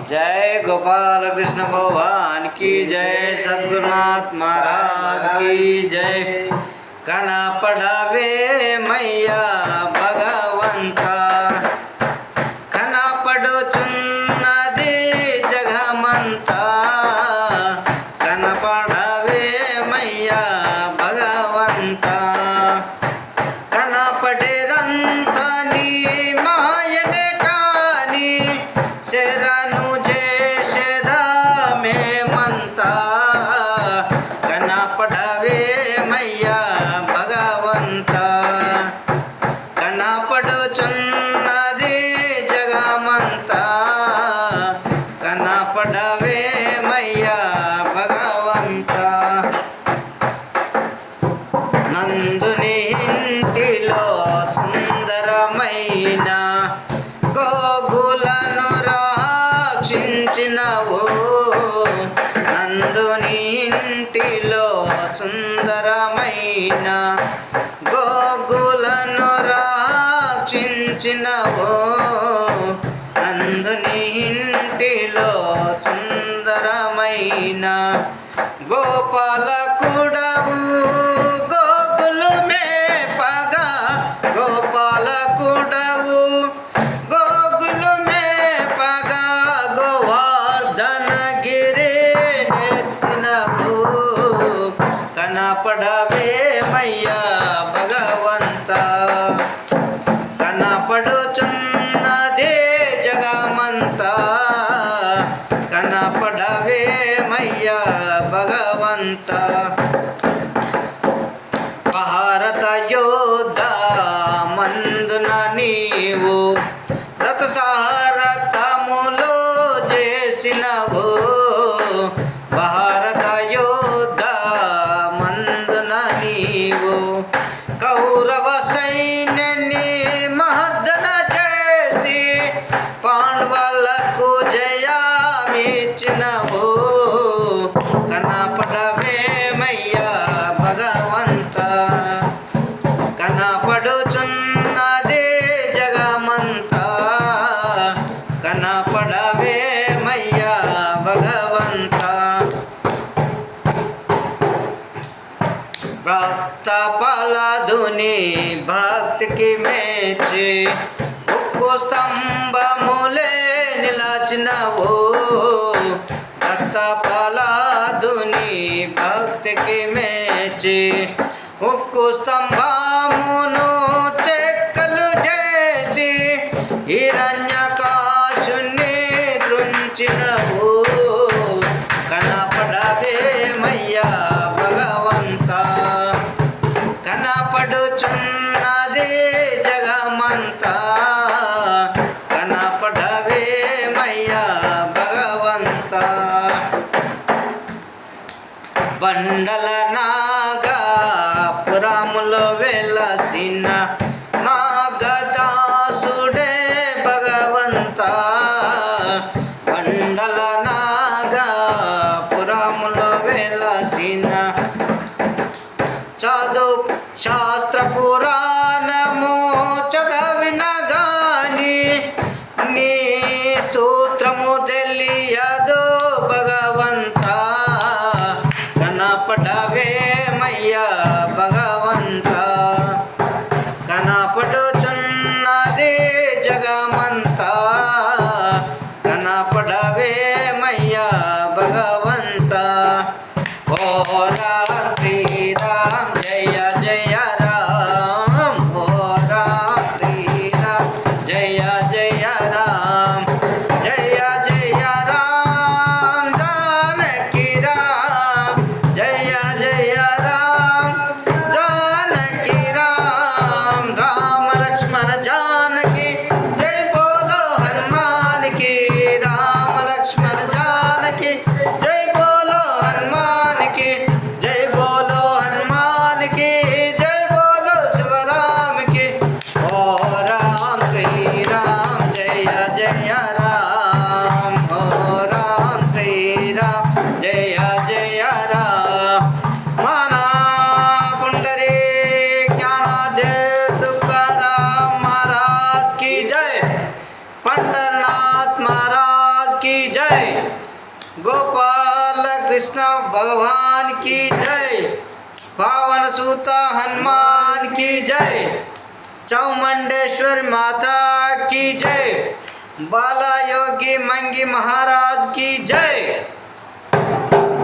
जय गोपाल कृष्ण भगवान की जय, सद्गुरुनाथ महाराज की जय। कना पढ़ावे मैया भगवंता, कना पढ़ो चुन्ना दे जगह मंता। कना पढ़ावे मैया भगवंता, कना पढ़ेదంతా నీ మాయనే కాని శరణు చేసేదా మేమంతా। కనా పడవే మయ్యా భగవంతా, కనా పడుచున్నది జగమంతా। కనా పడవే మయ్యా భగవంతా, నందుని ఇంటిలో సుందరమైన గోగులను రక్షించినవు। నందుని ఇంటిలో సుందరమైన గోగులను రక్షించినవు। నందుని ఇంటిలో సుందరమైన గోపాలకుడవు, గోకులు మేపగా గోపాలకుడవు, గోకులు మేపగా గోవర్ధనగిరి నెత్తినవు। కనపడవే మయ్యా భగవంతా, కనపడుచున్నదే జగమంతా। కనపడవే మయ్యా భగవంతా, భారత యోధ మందున నీవు రథసారథములో చేసినవు। భారత యోధ మందున నీవు కౌరవ సైన్యాన్ని మర్దన చేసి పాండవులకు జయమిచ్చినవు। కనపడవే మయ్యా భగవంతా, కనపడుచున్నదే జగమంతా। కనపడవే మయ్యా భగవంతా, భక్త పలదుని భక్తికి మెచ్చి ఉక్కు స్తంభములే నిలచినవు। భక్త పలదుని భక్తికి మెచ్చి ఉక్కు స్తంభమును చెక్కలు చేసి హిరణ్యకాశుని దృంచినవు। కనపడవే మయ్యా భగవంతా, కనపడుచున్నదే జగమంతా। కనపడవే మయ్యా భగవంతా, బండల నాగపురములో వెలసిన నాగదాసుడే భగవంతా। బండల నాగపురములో వెలసిన చదువు శాస్త్ర పురాణము చదవిన గాని నీ సూత్రము తెలియదు భగవంతా। కనపడవే మయ్యా భగవంతా, కనపడుచున్నదే జగమంతా। కనపడవే మయ్యా భగవంతా, ఓ రామ్ శ్రీరామ్ జయ జయ రామ్, ఓ రామ్ శ్రీరామ్ జయ జయ రామ్, జయ జయ రామ్ జానకి రామ్, జయ జయ రామ్ జానకి రామ్। రామ లక్ష్మణ జానకి జై బోలో హనుమాన్ की, राम लक्ष्मण जानकी जय की जय। गोपाल कृष्ण भगवान की जय। पावन सूता हनुमान की जय। चामुंडेश्वर माता की जय। बाला योगी मंगी महाराज की जय।